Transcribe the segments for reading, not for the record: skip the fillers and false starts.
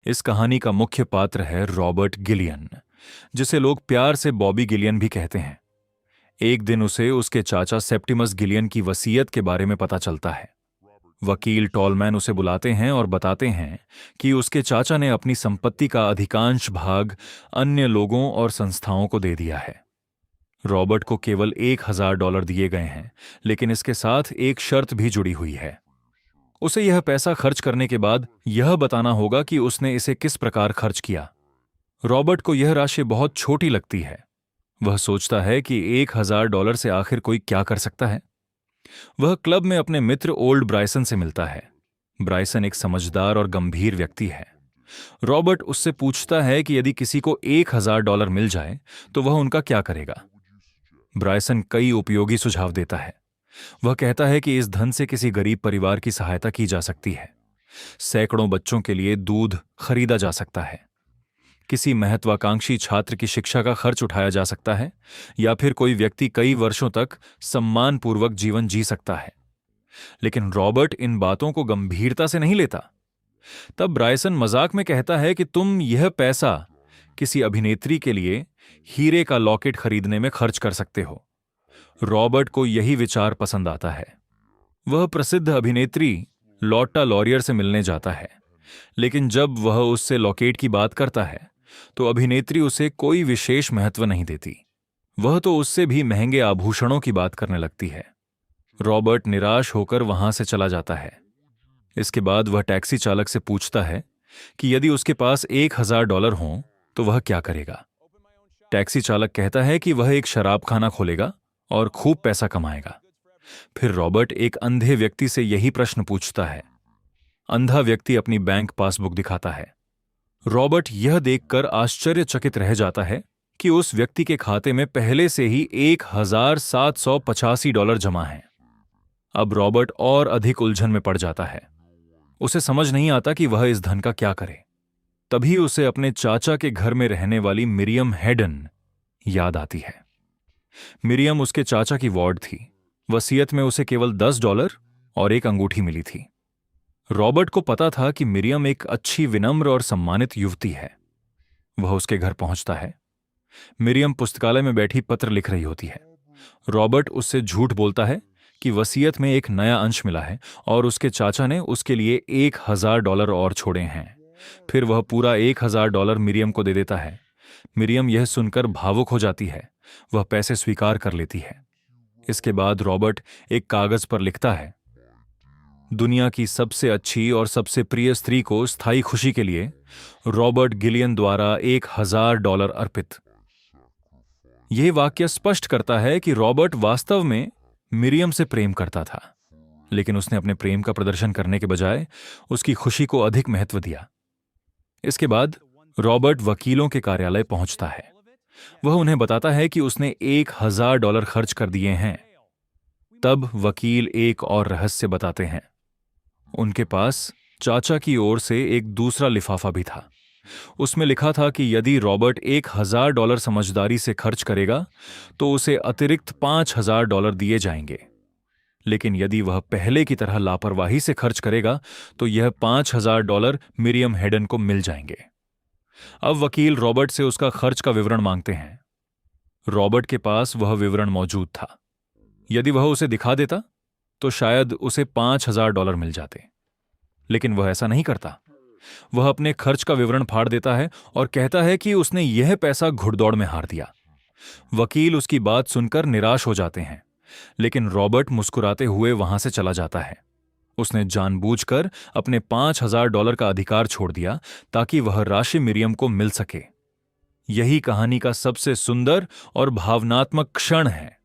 इस कहानी का मुख्य पात्र है रॉबर्ट गिलियन, जिसे लोग प्यार से बॉबी गिलियन भी कहते हैं। एक दिन उसे उसके चाचा सेप्टिमस गिलियन की वसीयत के बारे में पता चलता है। वकील टॉलमैन उसे बुलाते हैं और बताते हैं कि उसके चाचा ने अपनी संपत्ति का अधिकांश भाग अन्य लोगों और संस्थाओं को दे दिया है। रॉबर्ट को केवल $1,000 दिए गए हैं, लेकिन इसके साथ एक शर्त भी जुड़ी हुई है। उसे यह पैसा खर्च करने के बाद यह बताना होगा कि उसने इसे किस प्रकार खर्च किया। रॉबर्ट को यह राशि बहुत छोटी लगती है। वह सोचता है कि $1,000 से आखिर कोई क्या कर सकता है। वह क्लब में अपने मित्र ओल्ड ब्राइसन से मिलता है। ब्राइसन एक समझदार और गंभीर व्यक्ति है। रॉबर्ट उससे पूछता है कि यदि किसी को $1,000 मिल जाए तो वह उनका क्या करेगा। ब्राइसन कई उपयोगी सुझाव देता है। वह कहता है कि इस धन से किसी गरीब परिवार की सहायता की जा सकती है। सैकड़ों बच्चों के लिए दूध खरीदा जा सकता है। किसी महत्वाकांक्षी छात्र की शिक्षा का खर्च उठाया जा सकता है, या फिर कोई व्यक्ति कई वर्षों तक सम्मानपूर्वक जीवन जी सकता है। लेकिन रॉबर्ट इन बातों को गंभीरता से नहीं लेता। तब ब्राइसन मजाक में कहता है कि तुम यह पैसा किसी अभिनेत्री के लिए हीरे का लॉकेट खरीदने में खर्च कर सकते हो। रॉबर्ट को यही विचार पसंद आता है। वह प्रसिद्ध अभिनेत्री लॉट्टा लॉरियर से मिलने जाता है, लेकिन जब वह उससे लॉकेट की बात करता है तो अभिनेत्री उसे कोई विशेष महत्व नहीं देती। वह तो उससे भी महंगे आभूषणों की बात करने लगती है। रॉबर्ट निराश होकर वहां से चला जाता है। इसके बाद वह टैक्सी चालक से पूछता है कि यदि उसके पास $1,000 हों तो वह क्या करेगा। टैक्सी चालक कहता है कि वह एक शराबखाना खोलेगा और खूब पैसा कमाएगा। फिर रॉबर्ट एक अंधे व्यक्ति से यही प्रश्न पूछता है। अंधा व्यक्ति अपनी बैंक पासबुक दिखाता है। रॉबर्ट यह देखकर आश्चर्यचकित रह जाता है कि उस व्यक्ति के खाते में पहले से ही $1,785 जमा है। अब रॉबर्ट और अधिक उलझन में पड़ जाता है। उसे समझ नहीं आता कि वह इस धन का क्या करे। तभी उसे अपने चाचा के घर में रहने वाली मिरियम हेडन याद आती है। मिरियम उसके चाचा की वार्ड थी। वसीयत में उसे केवल $10 और एक अंगूठी मिली थी। रॉबर्ट को पता था कि मिरियम एक अच्छी, विनम्र और सम्मानित युवती है। वह उसके घर पहुंचता है। मिरियम पुस्तकालय में बैठी पत्र लिख रही होती है। रॉबर्ट उससे झूठ बोलता है कि वसीयत में एक नया अंश मिला है और उसके चाचा ने उसके लिए $1,000 और छोड़े हैं। फिर वह पूरा $1,000 मिरियम को दे देता है। मिरियम यह सुनकर भावुक हो जाती है। वह पैसे स्वीकार कर लेती है। इसके बाद रॉबर्ट एक कागज पर लिखता है, दुनिया की सबसे अच्छी और सबसे प्रिय स्त्री को स्थायी खुशी के लिए रॉबर्ट गिलियन द्वारा $1,000 अर्पित। यह वाक्य स्पष्ट करता है कि रॉबर्ट वास्तव में मिरियम से प्रेम करता था, लेकिन उसने अपने प्रेम का प्रदर्शन करने के बजाय उसकी खुशी को अधिक महत्व दिया। इसके बाद रॉबर्ट वकीलों के कार्यालय पहुंचता है। वह उन्हें बताता है कि उसने $1,000 खर्च कर दिए हैं। तब वकील एक और रहस्य बताते हैं। उनके पास चाचा की ओर से एक दूसरा लिफाफा भी था। उसमें लिखा था कि यदि रॉबर्ट $1,000 समझदारी से खर्च करेगा तो उसे अतिरिक्त $5,000 दिए जाएंगे, लेकिन यदि वह पहले की तरह लापरवाही से खर्च करेगा तो यह $5,000 मिरियम हेडन को मिल जाएंगे। अब वकील रॉबर्ट से उसका खर्च का विवरण मांगते हैं। रॉबर्ट के पास वह विवरण मौजूद था। यदि वह उसे दिखा देता तो शायद उसे $5,000 मिल जाते, लेकिन वह ऐसा नहीं करता। वह अपने खर्च का विवरण फाड़ देता है और कहता है कि उसने यह पैसा घुड़दौड़ में हार दिया। वकील उसकी बात सुनकर निराश हो जाते हैं, लेकिन रॉबर्ट मुस्कुराते हुए वहां से चला जाता है। उसने जानबूझकर अपने $5,000 का अधिकार छोड़ दिया ताकि वह राशि मिरियम को मिल सके। यही कहानी का सबसे सुंदर और भावनात्मक क्षण है।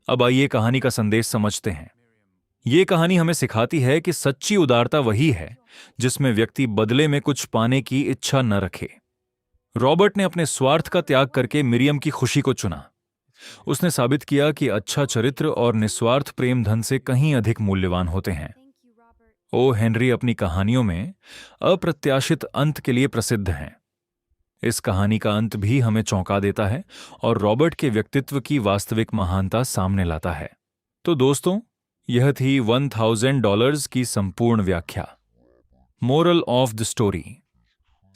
अब आइए कहानी का संदेश समझते हैं। यह कहानी हमें सिखाती है कि सच्ची उदारता वही है जिसमें व्यक्ति बदले में कुछ पाने की इच्छा न रखे। रॉबर्ट ने अपने स्वार्थ का त्याग करके मिरियम की खुशी को चुना। उसने साबित किया कि अच्छा चरित्र और निस्वार्थ प्रेम धन से कहीं अधिक मूल्यवान होते हैं। ओ हेनरी अपनी कहानियों में अप्रत्याशित अंत के लिए प्रसिद्ध हैं। इस कहानी का अंत भी हमें चौंका देता है और रॉबर्ट के व्यक्तित्व की वास्तविक महानता सामने लाता है। तो दोस्तों, यह थी $1,000 की संपूर्ण व्याख्या। मोरल ऑफ द स्टोरी,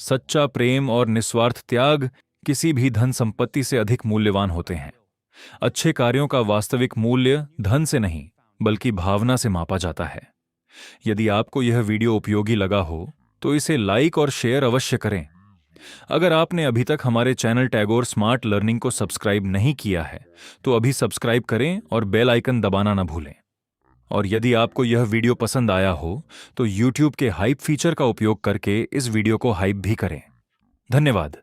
सच्चा प्रेम और निस्वार्थ त्याग किसी भी धन संपत्ति से अधिक मूल्यवान होते हैं। अच्छे कार्यों का वास्तविक मूल्य धन से नहीं, बल्कि भावना से मापा जाता है। यदि आपको यह वीडियो उपयोगी लगा हो तो इसे लाइक और शेयर अवश्य करें। अगर आपने अभी तक हमारे चैनल टैगोर स्मार्ट लर्निंग को सब्सक्राइब नहीं किया है तो अभी सब्सक्राइब करें और बेल आइकन दबाना न भूलें। और यदि आपको यह वीडियो पसंद आया हो तो YouTube के हाइप फीचर का उपयोग करके इस वीडियो को हाइप भी करें। धन्यवाद।